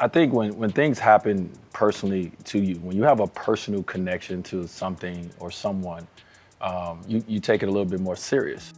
I think when things happen personally to you, when you have a personal connection to something or someone, you take it a little bit more serious.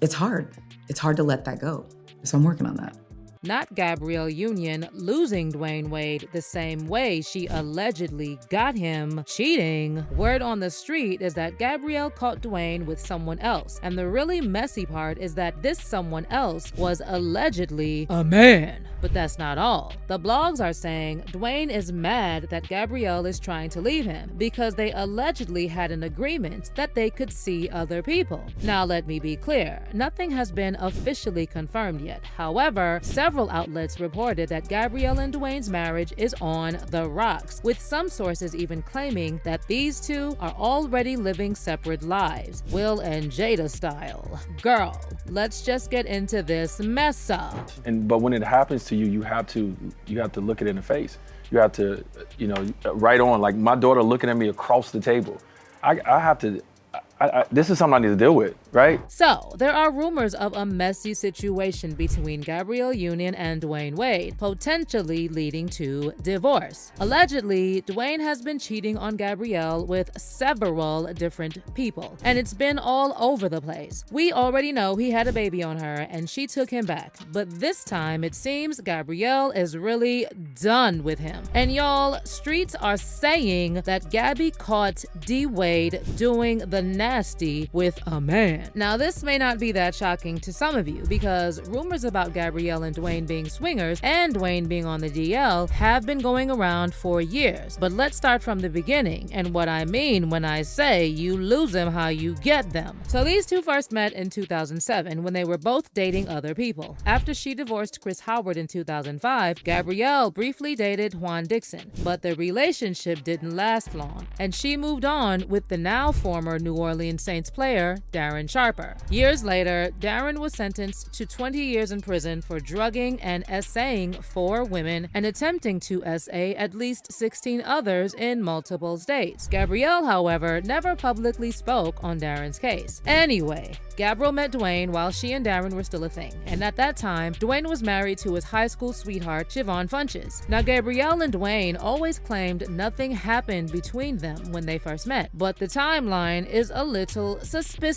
It's hard. It's hard to let that go. So I'm working on that. Not Gabrielle Union losing Dwayne Wade the same way she allegedly got him cheating. Word on the street is that Gabrielle caught Dwayne with someone else, and the really messy part is that this someone else was allegedly a man. But that's not all. The blogs are saying Dwayne is mad that Gabrielle is trying to leave him because they allegedly had an agreement that they could see other people. Now let me be clear, nothing has been officially confirmed yet. However, several outlets reported that Gabrielle and Dwayne's marriage is on the rocks, with some sources even claiming that these two are already living separate lives, Will and Jada style. Girl, let's just get into this mess up. But when it happens to you, you have to look it in the face. You have to, right on. Like my daughter looking at me across the table. I have to. This is something I need to deal with, right? So, there are rumors of a messy situation between Gabrielle Union and Dwayne Wade, potentially leading to divorce. Allegedly, Dwayne has been cheating on Gabrielle with several different people, and it's been all over the place. We already know he had a baby on her, and she took him back. But this time, it seems Gabrielle is really done with him. And y'all, streets are saying that Gabby caught D. Wade doing the nasty with a man. Now, this may not be that shocking to some of you because rumors about Gabrielle and Dwayne being swingers and Dwayne being on the DL have been going around for years. But let's start from the beginning and what I mean when I say you lose them how you get them. So these two first met in 2007 when they were both dating other people. After she divorced Chris Howard in 2005, Gabrielle briefly dated Juan Dixon, but the relationship didn't last long, and she moved on with the now former New Orleans Saints player, Darren Sharper. Years later, Darren was sentenced to 20 years in prison for drugging and essaying 4 women and attempting to essay at least 16 others in multiple states. Gabrielle, however, never publicly spoke on Darren's case. Anyway, Gabrielle met Dwayne while she and Darren were still a thing, and at that time, Dwayne was married to his high school sweetheart, Siobhan Funches. Now, Gabrielle and Dwayne always claimed nothing happened between them when they first met, but the timeline is a little suspicious.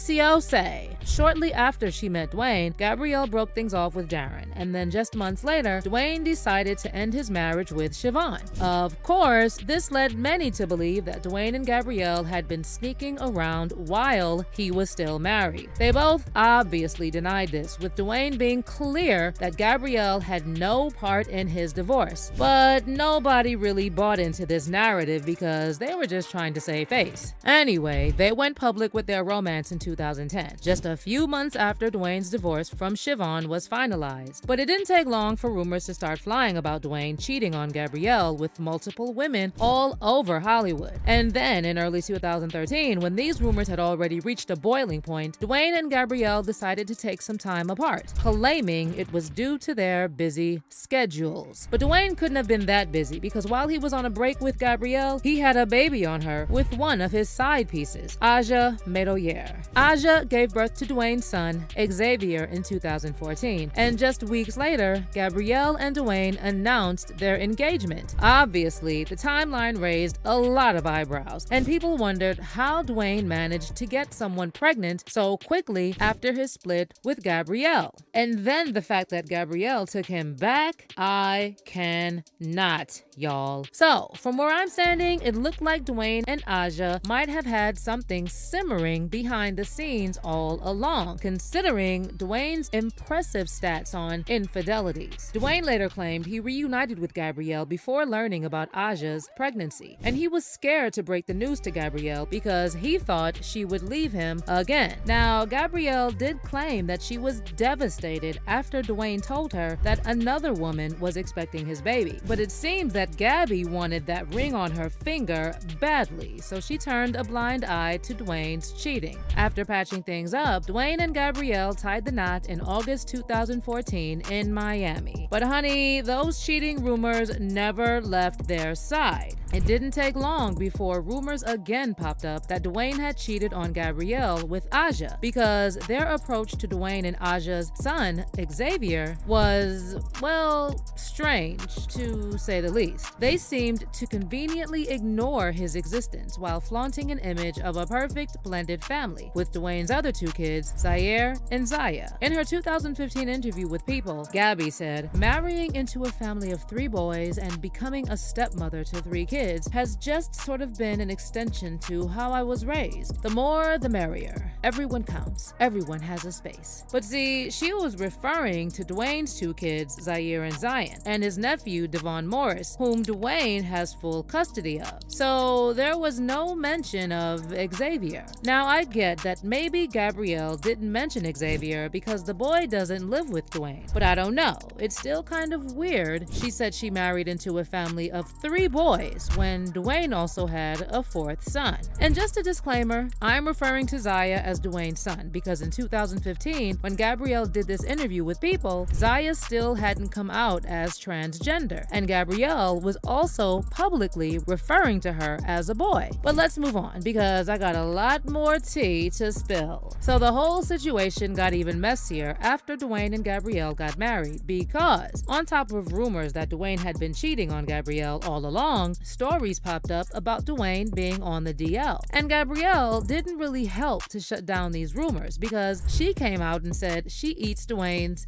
Shortly after she met Dwayne, Gabrielle broke things off with Darren, and then just months later, Dwayne decided to end his marriage with Siobhan. Of course, this led many to believe that Dwayne and Gabrielle had been sneaking around while he was still married. They both obviously denied this, with Dwayne being clear that Gabrielle had no part in his divorce. But nobody really bought into this narrative because they were just trying to save face. Anyway, they went public with their romance in 2010, just a few months after Dwayne's divorce from Siobhan was finalized. But it didn't take long for rumors to start flying about Dwayne cheating on Gabrielle with multiple women all over Hollywood. And then in early 2013, when these rumors had already reached a boiling point, Dwayne and Gabrielle decided to take some time apart, claiming it was due to their busy schedules. But Dwayne couldn't have been that busy because while he was on a break with Gabrielle, he had a baby on her with one of his side pieces, Aja Medoyer. Aja gave birth to Dwayne's son, Xavier, in 2014, and just weeks later, Gabrielle and Dwayne announced their engagement. Obviously, the timeline raised a lot of eyebrows, and people wondered how Dwayne managed to get someone pregnant so quickly after his split with Gabrielle. And then the fact that Gabrielle took him back, I cannot, y'all. So, from where I'm standing, it looked like Dwayne and Aja might have had something simmering behind the scenes all along, considering Dwayne's impressive stats on infidelities. Dwayne later claimed he reunited with Gabrielle before learning about Aja's pregnancy, and he was scared to break the news to Gabrielle because he thought she would leave him again. Now, Gabrielle did claim that she was devastated after Dwayne told her that another woman was expecting his baby, but it seems that Gabby wanted that ring on her finger badly, so she turned a blind eye to Dwayne's cheating. After patching things up, Dwayne and Gabrielle tied the knot in August 2014 in Miami. But honey, those cheating rumors never left their side. It didn't take long before rumors again popped up that Dwayne had cheated on Gabrielle with Aja, because their approach to Dwayne and Aja's son, Xavier, was, well, strange, to say the least. They seemed to conveniently ignore his existence while flaunting an image of a perfect blended family, with Dwayne's other two kids, Zaire and Zaya. In her 2015 interview with People, Gabby said, "Marrying into a family of 3 boys and becoming a stepmother to 3 kids has just sort of been an extension to how I was raised. The more, the merrier. Everyone counts. Everyone has a space." But see, she was referring to Dwayne's 2 kids, Zaire and Zion, and his nephew, Devon Morris, whom Dwayne has full custody of. So there was no mention of Xavier. Now, I get that maybe Gabrielle didn't mention Xavier because the boy doesn't live with Dwayne, but I don't know. It's still kind of weird. She said she married into a family of 3 boys when Dwayne also had a 4th son. And just a disclaimer, I'm referring to Zaya as Dwayne's son because in 2015, when Gabrielle did this interview with People, Zaya still hadn't come out as transgender, and Gabrielle was also publicly referring to her as a boy. But let's move on because I got a lot more tea to spill. So the whole situation got even messier after Dwayne and Gabrielle got married, because on top of rumors that Dwayne had been cheating on Gabrielle all along, stories popped up about Dwayne being on the DL. And Gabrielle didn't really help to shut down these rumors because she came out and said she eats Dwayne's,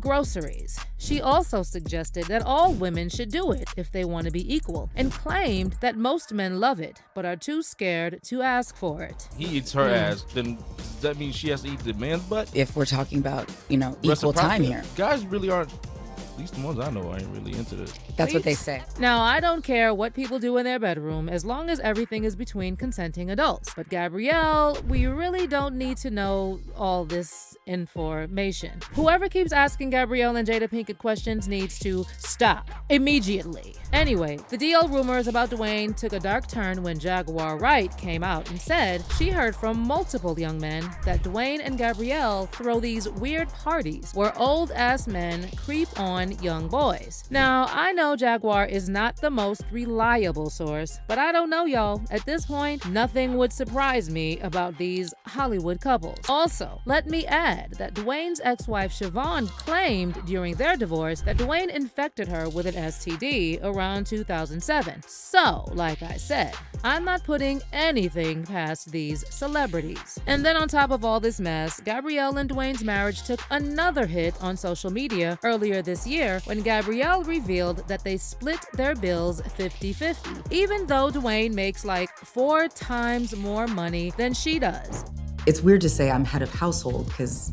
groceries. She also suggested that all women should do it if they want to be equal, and claimed that most men love it but are too scared to ask for it. He eats her ass, then does that mean she has to eat the man's butt? If we're talking about, equal time here. Guys really aren't, at least the ones I know, ain't really into this. That's what they say. Now, I don't care what people do in their bedroom as long as everything is between consenting adults. But Gabrielle, we really don't need to know all this information. Whoever keeps asking Gabrielle and Jada Pinkett questions needs to stop immediately. Anyway, the DL rumors about Dwayne took a dark turn when Jaguar Wright came out and said she heard from multiple young men that Dwayne and Gabrielle throw these weird parties where old-ass men creep on young boys. Now, I know Jaguar is not the most reliable source, but I don't know, y'all. At this point, nothing would surprise me about these Hollywood couples. Also, let me add that Dwayne's ex-wife Siobhan claimed during their divorce that Dwayne infected her with an STD around 2007. So, like I said, I'm not putting anything past these celebrities. And then on top of all this mess, Gabrielle and Dwayne's marriage took another hit on social media earlier this year when Gabrielle revealed that they split their bills 50-50, even though Dwayne makes like 4 times more money than she does. It's weird to say I'm head of household because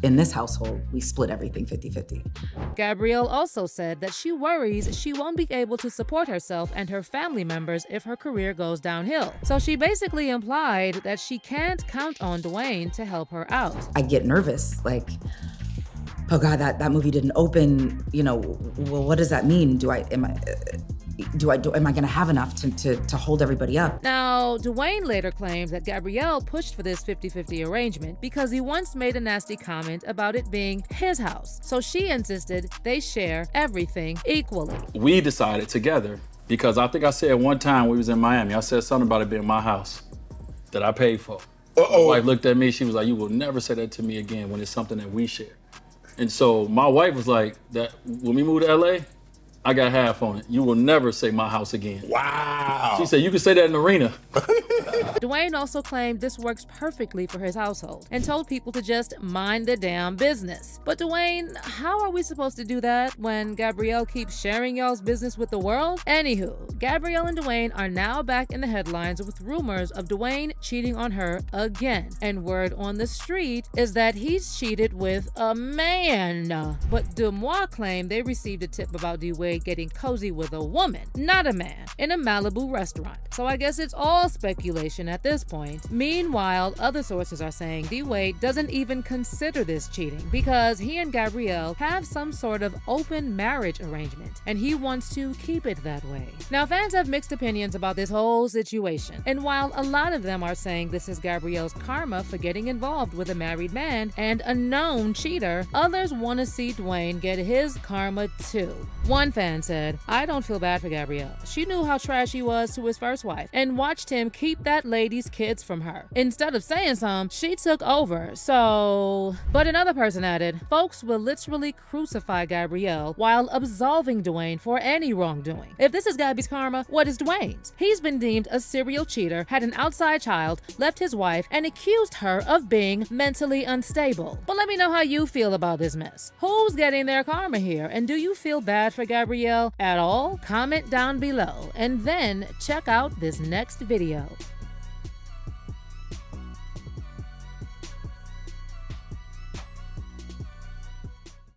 in this household, we split everything 50-50. Gabrielle also said that she worries she won't be able to support herself and her family members if her career goes downhill. So she basically implied that she can't count on Dwayne to help her out. I get nervous, like, oh God, that movie didn't open, well, what does that mean? Am I gonna have enough to hold everybody up? Now, Dwayne later claimed that Gabrielle pushed for this 50-50 arrangement because he once made a nasty comment about it being his house. So she insisted they share everything equally. We decided together, because I think I said one time we was in Miami, I said something about it being my house that I paid for. My wife looked at me, she was like, "You will never say that to me again when it's something that we share." And so my wife was like, "That when we moved to LA, I got half on it. You will never say my house again." Wow. She said, "You can say that in the arena." Dwayne also claimed this works perfectly for his household and told people to just mind their damn business. But Dwayne, how are we supposed to do that when Gabrielle keeps sharing y'all's business with the world? Anywho, Gabrielle and Dwayne are now back in the headlines with rumors of Dwayne cheating on her again. And word on the street is that he's cheated with a man. But Demois claimed they received a tip about D-Wade getting cozy with a woman, not a man, in a Malibu restaurant. So I guess it's all speculation at this point. Meanwhile, other sources are saying D-Wade doesn't even consider this cheating because he and Gabrielle have some sort of open marriage arrangement, and he wants to keep it that way. Now, fans have mixed opinions about this whole situation, and while a lot of them are saying this is Gabrielle's karma for getting involved with a married man and a known cheater, others want to see Dwayne get his karma too. One fan fan said, "I don't feel bad for Gabrielle. She knew how trash he was to his first wife and watched him keep that lady's kids from her. Instead of saying something, she took over, so..." But another person added, "Folks will literally crucify Gabrielle while absolving Dwayne for any wrongdoing. If this is Gabby's karma, what is Dwayne's? He's been deemed a serial cheater, had an outside child, left his wife, and accused her of being mentally unstable." But let me know how you feel about this mess. Who's getting their karma here? And do you feel bad for Gabrielle at all? Comment down below and then check out this next video.